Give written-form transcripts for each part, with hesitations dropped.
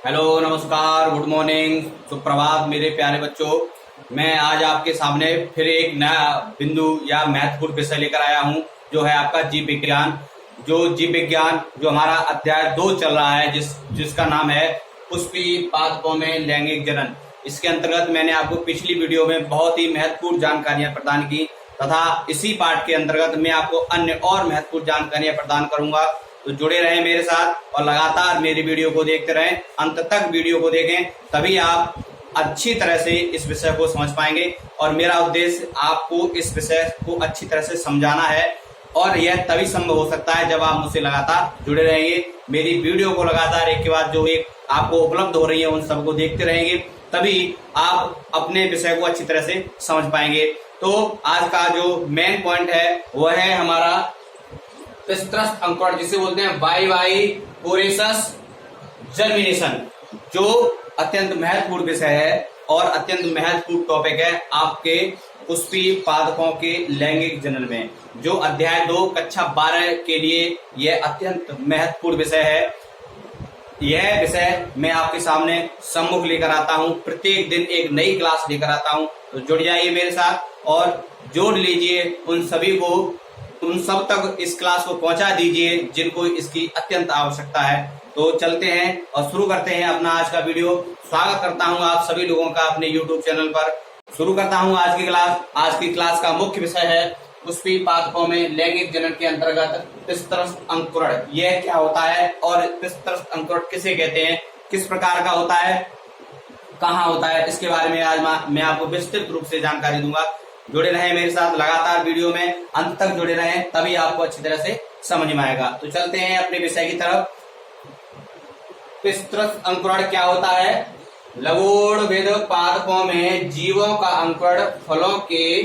Hello, नमस्कार, good morning, सुप्रभात मेरे प्यारे बच्चों। मैं आज आपके सामने फिर एक नया बिंदु या महत्वपूर्ण विषय लेकर आया हूं, जो है आपका जीव विज्ञान। जो हमारा अध्याय 2 चल रहा है, जिसका नाम है पुष्पीय पादपों में लैंगिक जनन। इसके अंतर्गत मैंने आपको पिछली वीडियो में बहुत ही महत्वपूर्ण जानकारियां प्रदान की तथा इसी पाठ के अंतर्गत मैं आपको अन्य और महत्वपूर्ण जानकारियां प्रदान करूंगा। तो जुड़े रहें मेरे साथ और लगातार मेरी वीडियो को देखते रहें, अंत तक वीडियो को देखें, तभी आप अच्छी तरह से इस विषय को समझ पाएंगे। और मेरा उद्देश्य आपको इस विषय को अच्छी तरह से समझाना है, और यह तभी संभव हो सकता है जब आप मुझसे लगातार जुड़े रहेंगे। मेरी वीडियो को लगातार एक के बाद जो एक आपको उपलब्ध हो रही है उन सबको देखते रहेंगे, तभी आप अपने विषय को अच्छी तरह से समझ पाएंगे। तो आज का जो मेन पॉइंट है वह है हमारा पिस्त्रस्थ अंकुरण, जिसे बोलते हैं वाइवाइपोरेसस जर्मिनेशन, जो अत्यंत महत्वपूर्ण विषय है और अत्यंत महत्वपूर्ण टॉपिक है आपके पुष्पीय पादपों के लैंगिक जनन में। जो अध्याय 2 कक्षा 12 के लिए यह अत्यंत महत्वपूर्ण विषय है। यह विषय मैं आपके सामने सम्मुख लेकर आता हूं, प्रत्येक दिन एक नई क्लास लेकर आता हूं। तो जुड़ जाइए मेरे साथ और जोड़ लीजिए उन सब तक इस क्लास को पहुंचा दीजिए जिनको इसकी अत्यंत आवश्यकता है। तो चलते हैं और शुरू करते हैं अपना आज का वीडियो। स्वागत करता हूं आप सभी लोगों का अपने YouTube चैनल पर। शुरू करता हूं आज की क्लास। आज की क्लास का मुख्य विषय है पुष्पीय पादपों में लैंगिक जनन के अंतर्गत पिस्त्रस्थ अंकुरण। यह क्या होता है और पिस्त्रस्थ अंकुरण किसे कहते हैं, किस प्रकार का होता है, कहाँ होता है, इसके बारे में आज मैं आपको विस्तृत रूप से जानकारी दूंगा। जुड़े रहें मेरे साथ लगातार वीडियो में, अंत तक जुड़े रहें, तभी आपको अच्छी तरह से समझ में आएगा। तो चलते हैं अपने विषय की तरफ। पिस्त्रस्थ अंकुरण क्या होता है? लवोड़विद पादपों में जीवों का अंकुरण फलों के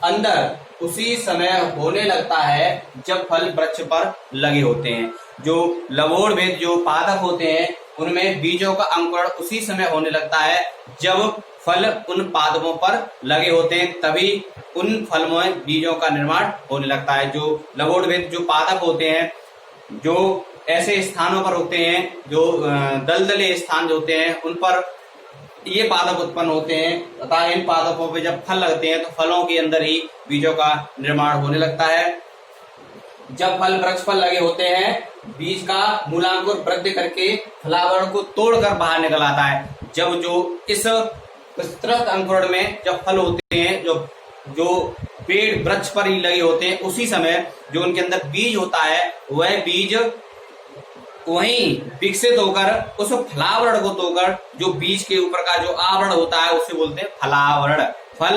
अंदर उसी समय होने लगता है जब फल वृक्ष पर लगे होते हैं। जो लवोड़विद जो पादप होते हैं उनमें बीजों का अंकुरण उसी समय होने लगता है जब फल उन पादपों पर लगे होते हैं, तभी उन फल में बीजों का निर्माण होने लगता है। जो लवोड़विद जो पादप होते हैं, जो ऐसे स्थानों पर होते हैं, जो दलदले स्थान जो होते हैं, उन पर ये पादप उत्पन्न होते हैं तथा इन पादपों पे जब फल लगते हैं तो फलों के अंदर ही बीजों का निर्माण होने लगता है। जब फल वृक्ष पर लगे होते हैं, बीज का मूलांकुर वृद्धि करके फलावरण को तोड़कर बाहर निकल आता है। जब जो इस पिस्त्रस्थ अंकुरण में जब फल होते हैं, जो पेड़ वृक्ष पर ही लगे होते हैं, उसी समय जो उनके अंदर बीज होता है वह बीज वहीं विकसित होकर उस फलावरण को तोड़कर जो बीज के ऊपर का जो आवरण होता है उसे बोलते हैं फलावरण। फल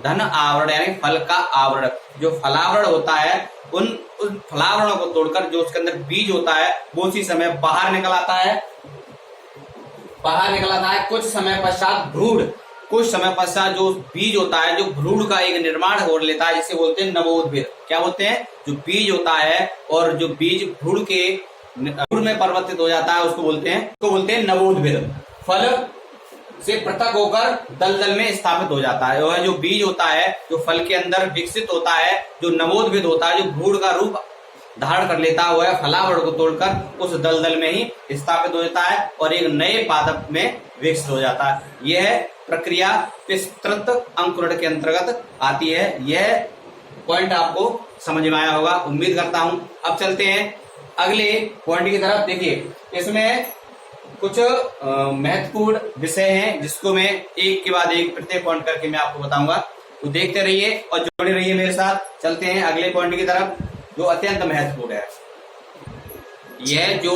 धन आवरण यानी फल का आवरण। जो फलावरण होता है उन फलावरणों को तोड़कर जो उसके अंदर बीज होता है वो उसी समय बाहर निकल आता है। कुछ समय पश्चात जो बीज होता है, जो भ्रूण का एक निर्माण हो लेता है, जिसे बोलते हैं नवोद्भिद। क्या बोलते हैं? जो बीज होता है और जो बीज भ्रूण में परिवर्तित हो जाता है उसको बोलते हैं नवोद्भिद। फल से पृथक होकर दलदल में स्थापित हो जाता है। वह जो बीज होता है जो फल के अंदर विकसित होता है, जो नवोद्भिद होता है, जो भ्रूण का रूप धारण कर लेता है, वह फलावरण को तोड़कर उस दलदल में ही स्थापित हो जाता है और एक नए पादप में विकसित हो जाता है। यह प्रक्रिया पिस्त्रस्थ अंकुरण के अंतर्गत आती है। यह पॉइंट आपको समझ में आया होगा, उम्मीद करता हूं। अब चलते हैं अगले पॉइंट की तरफ। देखिए, इसमें कुछ महत्वपूर्ण विषय हैं जिसको मैं एक के बाद एक प्रत्येक पॉइंट करके मैं आपको बताऊंगा। तो देखते रहिए और जुड़े रहिए मेरे साथ। चलते हैं अगले पॉइंट की तरफ जो अत्यंत महत्वपूर्ण है। यह जो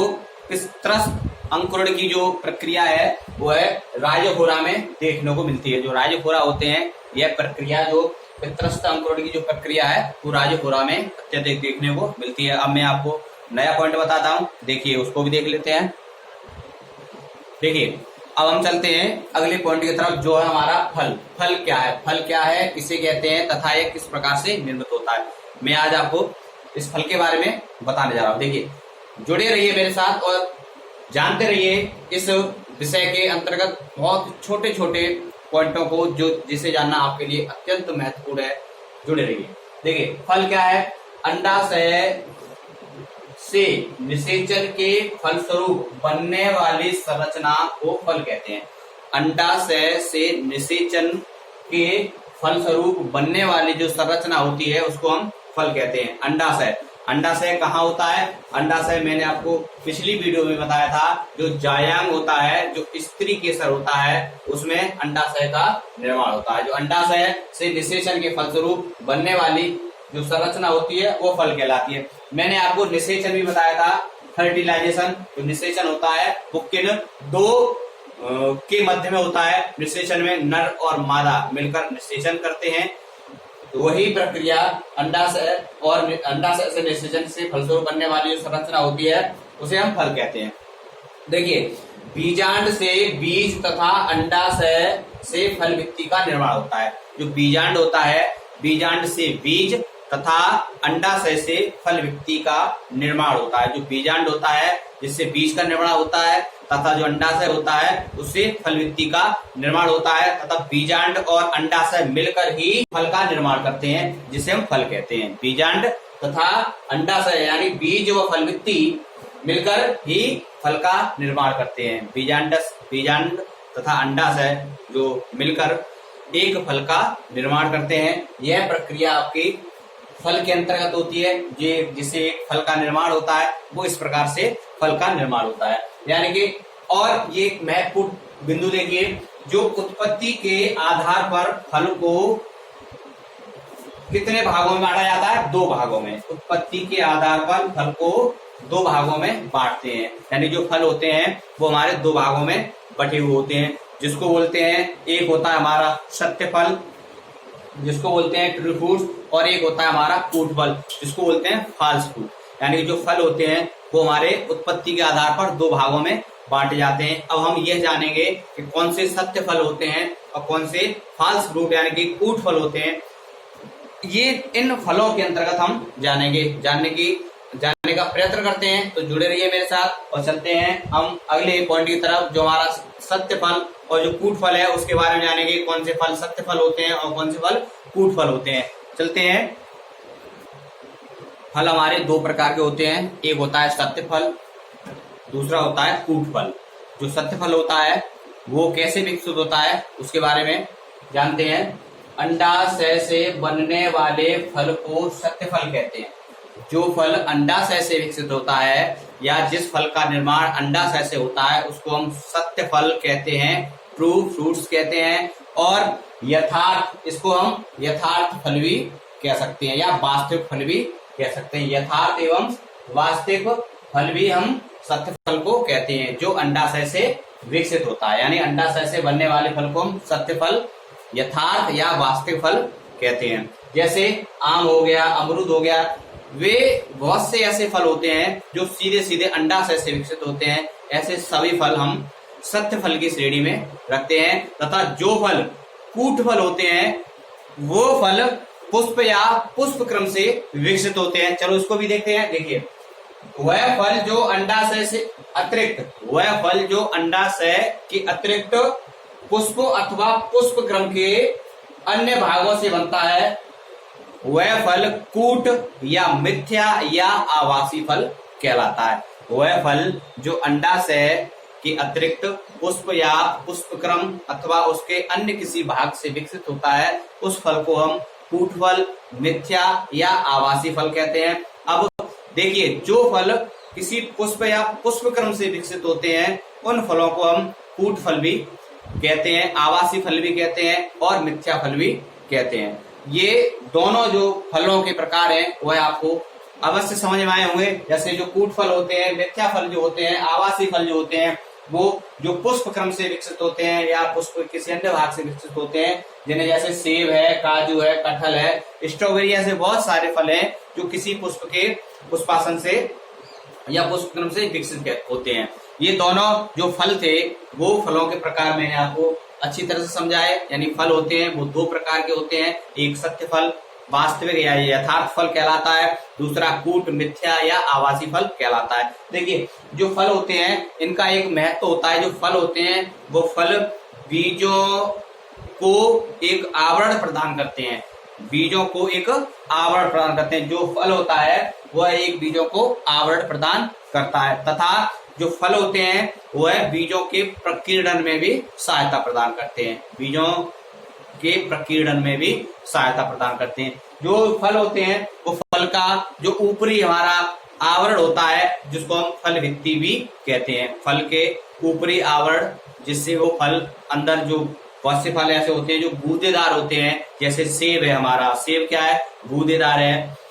पिस्त्रस्थ अंकुरण की जो प्रक्रिया है वह राजफोरा में देखने को मिलती है। जो राजफोरा होते हैं, यह प्रक्रिया जो पिस्त्रस्थ अंकुरण की जो प्रक्रिया है वो राजफोरा में अत्यधिक देखने को मिलती है। अब मैं आपको नया पॉइंट बताता हूं, देखिए उसको भी देख लेते हैं। देखिए, अब हम चलते हैं अगले पॉइंट की तरफ जो है हमारा फल। फल क्या है, किसे कहते हैं तथा यह किस प्रकार से निर्मित होता है, मैं आज आपको इस फल के बारे में बताने जा रहा हूं। देखिए, जुड़े रहिए मेरे साथ और जानते रहिए इस विषय के अंतर्गत बहुत छोटे छोटे पॉइंटों को जिसे जानना आपके लिए अत्यंत महत्वपूर्ण है। जुड़े रहिए। देखिए, फल क्या है? अंडाशय से निषेचन के फलस्वरूप बनने वाली संरचना को फल कहते हैं। अंडाशय से निषेचन के फलस्वरूप बनने वाली जो संरचना होती है उसको हम फल कहते हैं। अंडाशय, अंडाशय कहाँ होता है? अंडाशय मैंने आपको पिछली वीडियो में बताया था, जो जायांग होता है, जो स्त्री केसर होता है, उसमें अंडाशय का निर्माण होता है। जो अंडाशय से निषेचन के फलस्वरूप बनने वाली जो संरचना होती है वो फल कहलाती है। मैंने आपको निषेचन भी बताया था, फर्टिलाइजेशन। जो निषेचन होता है वो किन दो के मध्य में होता है। निषेचन में नर और मादा मिलकर निषेचन करते हैं। वही प्रक्रिया अंडाशय और अंडाशय से निषेचन से फलस्वरूप बनने वाली जो संरचना होती है उसे हम फल कहते हैं। देखिए, बीजांड से बीज तथा अंडाशय से फल वित्ती का निर्माण होता है। जो बीजांड होता है, बीजांड से बीज तथा अंडाशय से फल वित्ती का निर्माण होता है। जो बीजांड होता है जिससे बीज का निर्माण होता है तथा जो अंडाशय होता है उससे फल वित्ती का निर्माण होता है, तथा बीजांड और अंडाशय मिलकर ही फल का निर्माण करते हैं, जिसे हम फल कहते हैं। बीजांड तथा अंडाशय यानी बीज व फल वित्ती मिलकर ही फल का निर्माण करते हैं। बीजांड तथा अंडाशय जो मिलकर एक फल का निर्माण करते हैं। यह प्रक्रिया आपकी फल के अंतर्गत होती है। जिसे फल का निर्माण होता है वो इस प्रकार से फल का निर्माण होता है। यानी कि और ये महत्वपूर्ण बिंदु देखिए, जो उत्पत्ति के आधार पर फल को कितने भागों में बांटा जाता है? 2 भागों में। उत्पत्ति के आधार पर फल को 2 भागों में बांटते हैं। यानी जो फल होते हैं वो हमारे 2 भागों में बटे हुए होते हैं, जिसको बोलते हैं, एक होता है हमारा सत्य फल जिसको बोलते हैं ट्रू फ्रूट्स, और एक होता है हमारा कूट फल जिसको बोलते हैं फॉल्स फ्रूट। यानी जो फल होते हैं वो हमारे उत्पत्ति के आधार पर 2 भागों में बांटे जाते हैं। अब हम यह जानेंगे कि कौन से सत्य फल होते हैं और कौन से फॉल्स फ्रूट यानी कि कूट फल होते हैं। ये इन फलों के अंतर्गत हम जानने का प्रयत्न करते हैं। तो जुड़े रहिए मेरे साथ और चलते हैं हम अगले पॉइंट की तरफ, जो हमारा सत्य फल और जो कूट फल है उसके बारे में जानेंगे। कौन से फल सत्य फल होते हैं और कौन से फल कूट फल होते हैं। चलते हैं। फल हमारे 2 प्रकार के होते हैं, एक होता है सत्य फल, दूसरा होता है कूट फल। जो सत्य फल होता है वो कैसे विकसित होता है उसके बारे में जानते हैं। अंडाशय से बनने वाले फल को सत्य फल कहते हैं। जो फल अंडाशय से विकसित होता है या जिस फल का निर्माण अंडाशय से होता है उसको हम सत्य फल कहते हैं, ट्रू फ्रूट्स कहते हैं। और इसको हम यथार्थ फल भी कह सकते हैं या वास्तविक फल भी कह सकते हैं। यथार्थ एवं वास्तविक फल भी हम सत्य फल को कहते हैं, जो अंडाशय से विकसित होता है। यानी अंडाशय से बनने वाले फल को हम सत्य फल, यथार्थ या वास्तविक फल कहते हैं। जैसे आम हो गया, अमरूद हो गया, वे बहुत से ऐसे फल होते हैं जो सीधे सीधे अंडाशय से विकसित होते हैं। ऐसे सभी फल हम सत्य फल की श्रेणी में रखते हैं। तथा जो फल कूट फल होते हैं वो फल पुष्प या पुष्प क्रम से विकसित होते हैं। चलो इसको भी देखते हैं। देखिए, वह फल जो अंडाशय के अतिरिक्त पुष्प अथवा पुष्प क्रम के अन्य भागों से बनता है, वह फल कूट या मिथ्या या आवासी फल कहलाता है। वह फल जो अंडाशय के अतिरिक्त पुष्प या पुष्पक्रम अथवा उसके अन्य किसी भाग से विकसित होता है उस फल को हम कूट फल, मिथ्या या आवासी फल कहते हैं। अब देखिए, जो फल किसी पुष्प या पुष्पक्रम से विकसित होते हैं उन फलों को हम कूट फल भी कहते हैं, आवासी फल भी कहते हैं और मिथ्या फल भी कहते हैं। ये दोनों जो फलों के प्रकार हैं वह आपको अवश्य समझ में आए होंगे। जैसे जो कूट फल होते हैं, मिथ्या फल जो होते हैं, आवासी फल जो होते हैं, वो जो पुष्प क्रम से विकसित होते हैं या पुष्प किसी अन्य भाग से विकसित होते हैं, जिन्हें जैसे सेब है, काजू है, कटहल है, स्ट्रॉबेरी, ऐसे बहुत सारे फल हैं जो किसी पुष्प के पुष्पासन से या पुष्प क्रम से विकसित होते हैं। ये दोनों जो फल थे वो फलों के प्रकार मैंने आपको अच्छी तरह से समझाए। यानी फल होते हैं वो 2 प्रकार के होते हैं, एक सत्य फल वास्तविक या यथार्थ फल कहलाता है, दूसरा कूट, मिथ्या या आवासी फल कहलाता है। देखिए, जो फल होते हैं इनका एक महत्व होता है। जो फल होते हैं वो फल बीजों को एक आवरण प्रदान करते हैं, बीजों को एक आवरण प्रदान करते हैं। जो फल होता है वह एक बीजों को आवरण प्रदान करता है, तथा जो फल होते हैं वह बीजों के प्रकीर्णन में भी सहायता प्रदान करते हैं। बीजों के प्रकीर्णन में भी सहायता प्रदान करते हैं। जो फल होते हैं वो फल का जो ऊपरी हमारा आवरण होता है जिसको हम फल भित्ति भी कहते हैं। फल के ऊपरी आवरण जिससे वो फल अंदर जो बहुत से फल ऐसे होते हैं जो गूदेदार होते हैं, जैसे सेब है हमारा, सेब क्या है, गूदेदार है।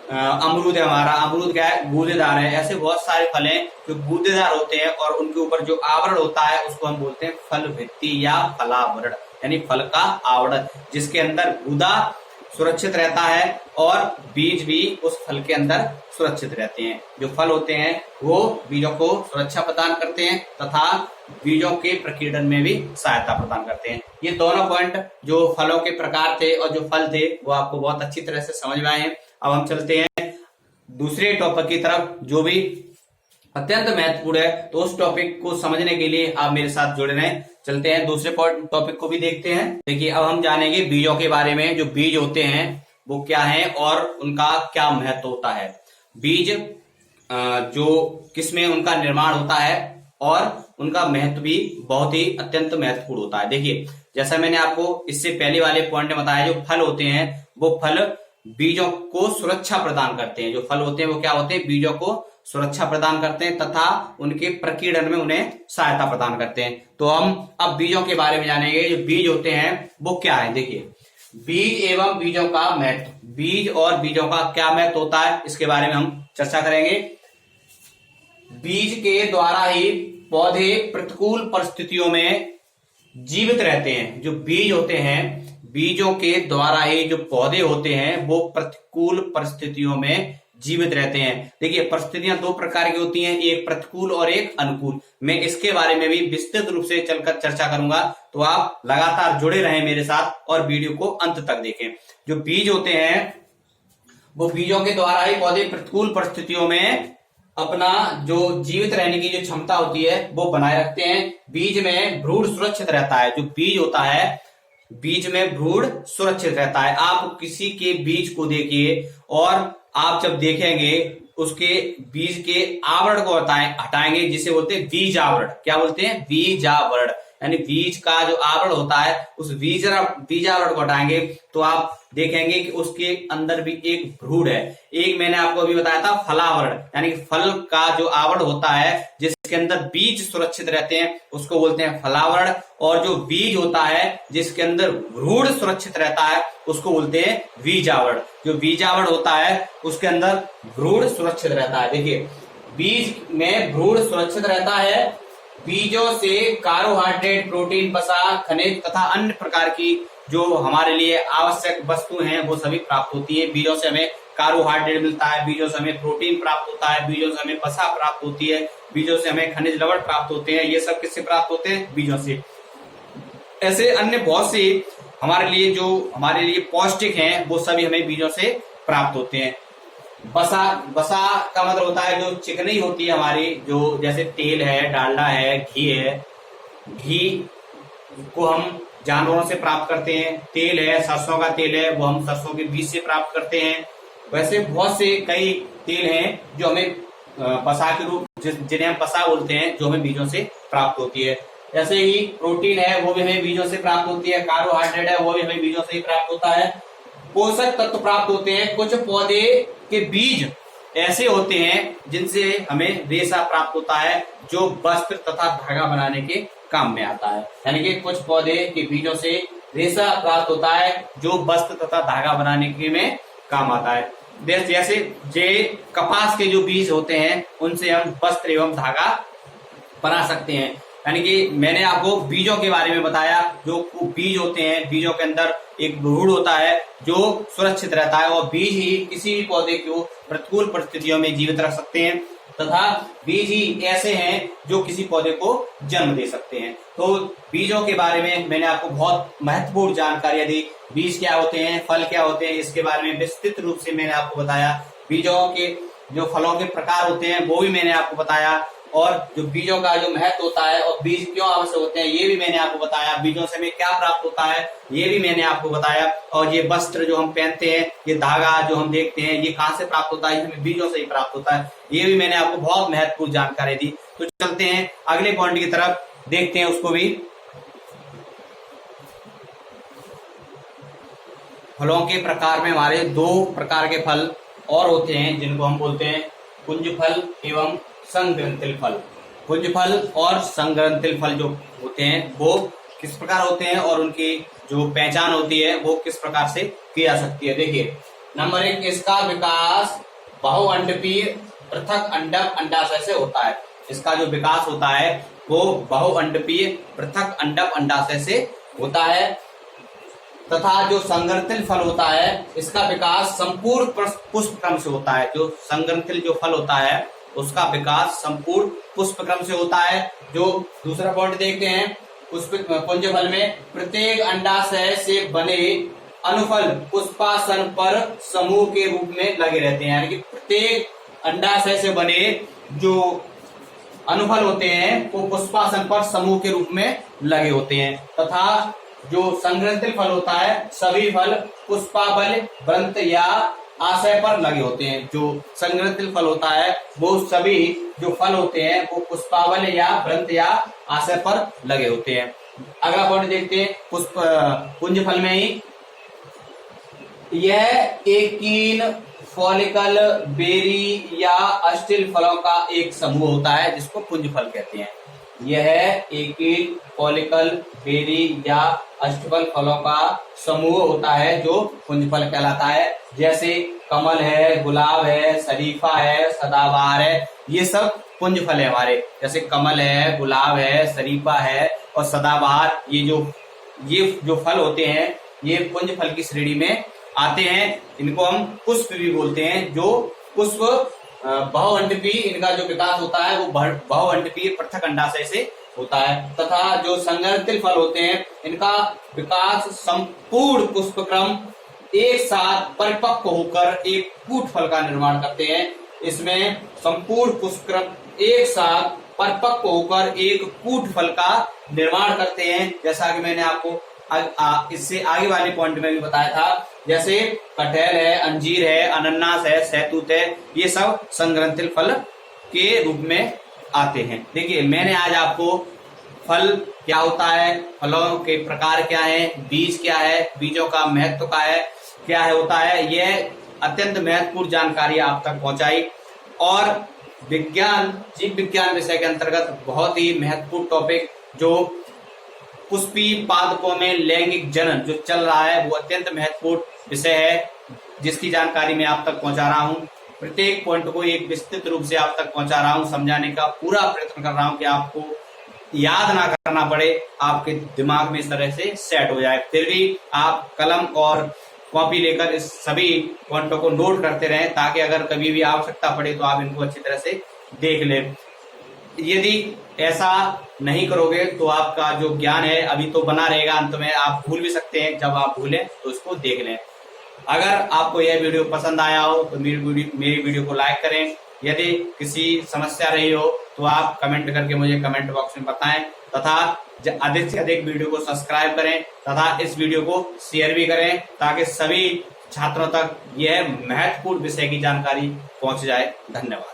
अमरूद है हमारा, अमरूद क्या है, गूदेदार है। ऐसे बहुत सारे फल हैं जो गूदेदार होते हैं और उनके ऊपर जो आवरण होता है उसको हम बोलते हैं फल भित्ति या फलावरण, यानी फल का आवरण, जिसके अंदर गूदा सुरक्षित रहता है और बीज भी उस फल के अंदर सुरक्षित रहते हैं। जो फल होते हैं वो बीजों को सुरक्षा प्रदान करते हैं तथा बीजों के प्रकीर्णन में भी सहायता प्रदान करते हैं। ये दोनों पॉइंट जो फलों के प्रकार थे और जो फल थे वो आपको बहुत अच्छी तरह से समझ में आए हैं। अब हम चलते हैं दूसरे टॉपिक की तरफ जो भी अत्यंत महत्वपूर्ण है, तो उस टॉपिक को समझने के लिए आप मेरे साथ जुड़े रहें। चलते हैं दूसरे टॉपिक को भी देखते हैं। देखिए अब हम जानेंगे बीजों के बारे में। जो बीज होते हैं वो क्या है और उनका क्या महत्व होता है। बीज जो किसमें उनका निर्माण होता है और उनका महत्व भी बहुत ही अत्यंत महत्वपूर्ण होता है। देखिए जैसा मैंने आपको इससे पहले वाले पॉइंट में बताया, जो फल होते हैं वो फल बीजों को सुरक्षा प्रदान करते हैं। जो फल होते हैं वो क्या होते हैं, बीजों को सुरक्षा प्रदान करते हैं तथा उनके प्रकीर्णन में उन्हें सहायता प्रदान करते हैं। तो हम अब बीजों के बारे में जानेंगे। जो बीज होते हैं वो क्या है। देखिए बीज एवं बीजों का महत्व, बीज और बीजों का क्या महत्व होता है इसके बारे में हम चर्चा करेंगे। बीज के द्वारा ही पौधे प्रतिकूल परिस्थितियों में जीवित रहते हैं। जो बीज होते हैं, बीजों के द्वारा ही जो पौधे होते हैं वो प्रतिकूल परिस्थितियों में जीवित रहते हैं। देखिए परिस्थितियां दो प्रकार की होती हैं, एक प्रतिकूल और एक अनुकूल। मैं इसके बारे में भी विस्तृत रूप से चलकर चर्चा करूंगा, तो आप लगातार जुड़े रहें मेरे साथ और वीडियो को अंत तक देखें। जो बीज होते हैं वो बीजों के द्वारा ही पौधे प्रतिकूल परिस्थितियों में अपना जो जीवित रहने की जो क्षमता होती है वो बनाए रखते हैं। बीज में भ्रूण सुरक्षित रहता है। जो बीज होता है बीज में भ्रूण सुरक्षित रहता है। आप किसी के बीज को देखिए और आप जब देखेंगे उसके बीज के आवरण को हटाएंगे जिसे बोलते हैं बीज आवरण। क्या बोलते हैं, बीज आवरण, यानी बीज का जो आवरण होता है उस बीज आवरण को हटाएंगे तो आप देखेंगे कि उसके अंदर भी एक भ्रूण है। एक मैंने आपको अभी बताया था फलावरण, यानी फल का जो आवरण होता है जिसके अंदर बीज सुरक्षित रहते हैं उसको बोलते हैं फलावरण। और जो बीज होता है जिसके अंदर भ्रूण सुरक्षित रहता है उसको बोलते हैं बीज आवरण। जो बीज आवरण होता है उसके अंदर भ्रूण सुरक्षित रहता है। देखिए बीज में भ्रूण सुरक्षित रहता है। बीजों से कार्बोहाइड्रेट, प्रोटीन, वसा, खनिज तथा अन्य प्रकार की जो हमारे लिए आवश्यक वस्तु हैं वो सभी प्राप्त होती है। बीजों से हमें कार्बोहाइड्रेट मिलता है, बीजों से हमें प्रोटीन प्राप्त होता है, बीजों से हमें वसा प्राप्त होती है, बीजों से हमें खनिज लवण प्राप्त होते हैं। ये सब किससे प्राप्त होते हैं, बीजों से। ऐसे अन्य बहुत से हमारे लिए पौष्टिक हैं वो सभी हमें बीजों से प्राप्त होते हैं। वसा का मतलब होता है जो चिकनी होती है हमारी, जो जैसे तेल है, डालडा है, घी है। घी को हम जानवरों से प्राप्त करते हैं। तेल है, सरसों का तेल है, वो हम सरसों के बीज से प्राप्त करते हैं। वैसे बहुत से कई तेल हैं जो हमें वसा के रूप, जिन्हें हम वसा बोलते हैं, जो हमें बीजों से प्राप्त होती है। ऐसे ही प्रोटीन है वो भी हमें बीजों से प्राप्त होती है। कार्बोहाइड्रेट है वो भी हमें बीजों से ही प्राप्त होता है। पोषक तत्व प्राप्त होते हैं। कुछ पौधे के बीज ऐसे होते हैं जिनसे हमें रेशा प्राप्त होता है जो वस्त्र तथा धागा बनाने के काम में आता है। यानी कि कुछ पौधे के बीजों से रेशा प्राप्त होता है जो वस्त्र तथा धागा बनाने के में काम आता है। जैसे कपास के जो बीज होते हैं उनसे हम वस्त्र एवं धागा बना सकते हैं। यानी कि मैंने आपको बीजों के बारे में बताया। जो बीज होते हैं, बीजों के अंदर एक भ्रूण होता है जो सुरक्षित रहता है और बीज ही किसी भी पौधे को प्रतिकूल परिस्थितियों में जीवित रख सकते हैं तथा बीज ही ऐसे हैं जो किसी पौधे को जन्म दे सकते हैं। तो बीजों के बारे में मैंने आपको बहुत महत्वपूर्ण जानकारियां दी। बीज क्या होते हैं, फल क्या होते हैं, इसके बारे में विस्तृत रूप से मैंने आपको बताया। बीजों के जो फलों के प्रकार होते हैं वो भी मैंने आपको बताया और जो बीजों का जो महत्व होता है और बीज क्यों आवश्यक होते हैं ये भी मैंने आपको बताया। बीजों से हमें क्या प्राप्त होता है ये भी मैंने आपको बताया। और ये वस्त्र जो हम पहनते हैं, ये धागा जो हम देखते हैं, ये कहाँ से प्राप्त होता है, हमें बीजों से ही प्राप्त होता है। ये भी मैंने आपको बहुत महत्वपूर्ण जानकारी दी। तो चलते हैं अगले पॉइंट की तरफ, देखते हैं उसको भी। फलों के प्रकार में हमारे दो प्रकार के फल और होते हैं जिनको हम बोलते हैं पुंज फल एवं संग्रंथिल फल। पुंज फल और संग्रंथिल फल जो होते हैं वो किस प्रकार होते हैं और उनकी जो पहचान होती है वो किस प्रकार से की जा सकती है। देखिए, नंबर 1, इसका विकास बहुअंडपीय पृथक अंडक अंडाशय से होता है। इसका जो विकास होता है वो बहुअंडपीय पृथक अंडक अंडाशय से होता है। तथा जो संग्रंथिल फल होता है इसका विकास संपूर्ण पुष्प क्रम से होता है। जो संग्रंथिल जो फल होता है उसका विकास संपूर्ण पुष्प क्रम से होता है। जो दूसरा पॉइंट देखते हैं, पुंज फल में प्रत्येक अंडाशय से बने अनुफल पुष्पासन पर समूह के रूप में लगे रहते हैं। यानी कि प्रत्येक अंडाशय से बने जो अनुफल होते हैं वो पुष्पासन पर समूह के रूप में लगे होते हैं। तथा जो संग्रंथिल फल होता है सभी फल पुष्पाबल वृंत या आशय पर लगे होते हैं। जो संग्रंथिल फल होता है वो सभी जो फल होते हैं वो पुष्पाबल या वृंत या आशय पर लगे होते हैं। अगला पॉइंट देखते हैं, पुंज फल में ही यह एकीन फॉलिकल बेरी या अस्टिल फलों का एक समूह होता है जिसको पुंज फल कहते हैं। यह एकीन फॉलिकल बेरी या अष्टफल फलों का समूह होता है जो पुंज फल कहलाता है। जैसे कमल है, गुलाब है, शरीफा है, सदाबहार है, ये सब पुंज फल है हमारे। जैसे कमल है, गुलाब है, शरीफा है और सदाबहार, ये जो फल होते हैं ये पुंज फल की श्रेणी में आते हैं। इनको हम पुष्प भी बोलते हैं। जो पुष्प बहुअंडपीय, इनका जो विकास होता है वो बहुअंडपीय पृथक अंडाशय से होता है। तथा जो संग्रंथिल फल होते हैं इनका विकास संपूर्ण पुष्पक्रम एक साथ परिपक्व होकर एक कूट फल का निर्माण करते हैं। इसमें संपूर्ण पुष्पक्रम एक साथ परिपक्व होकर एक कूट फल का निर्माण करते हैं। जैसा कि मैंने आपको इससे आगे वाले पॉइंट में भी बताया था। जैसे कटहल है, अंजीर है, अनन्नास है, सहतूत है, ये सब संग्रंथिल फल के रूप में आते हैं। देखिए, मैंने आज आपको फल क्या होता है, फलों के प्रकार क्या है, बीज क्या है, बीजों का महत्व क्या है होता है, यह अत्यंत महत्वपूर्ण जानकारी आप तक पहुंचाई। और विज्ञान, जीव विज्ञान विषय के अंतर्गत बहुत ही महत्वपूर्ण टॉपिक जो पुष्पी पादपों में लैंगिक जनन जो चल रहा है वो अत्यंत महत्वपूर्ण विषय है जिसकी जानकारी मैं आप तक पहुंचा रहा हूं। प्रत्येक पॉइंट को एक विस्तृत रूप से आप तक पहुंचा रहा हूं, समझाने का पूरा प्रयत्न कर रहा हूं कि आपको याद ना करना पड़े, आपके दिमाग में इस तरह से सेट हो जाए। फिर भी आप कलम और कॉपी लेकर इस सभी पॉइंटों को नोट करते रहें ताकि अगर कभी भी आवश्यकता पड़े तो आप इनको अच्छी तरह से देख लें। यदि ऐसा नहीं करोगे तो आपका जो ज्ञान है अभी तो बना रहेगा, अंत में आप भूल भी सकते हैं। जब आप भूलें तो इसको देख लें। अगर आपको यह वीडियो पसंद आया हो तो मेरी वीडियो को लाइक करें। यदि किसी समस्या रही हो तो आप कमेंट करके मुझे कमेंट बॉक्स में बताएं तथा अधिक से अधिक वीडियो को सब्सक्राइब करें तथा इस वीडियो को शेयर भी करें ताकि सभी छात्रों तक यह महत्वपूर्ण विषय की जानकारी पहुंच जाए। धन्यवाद।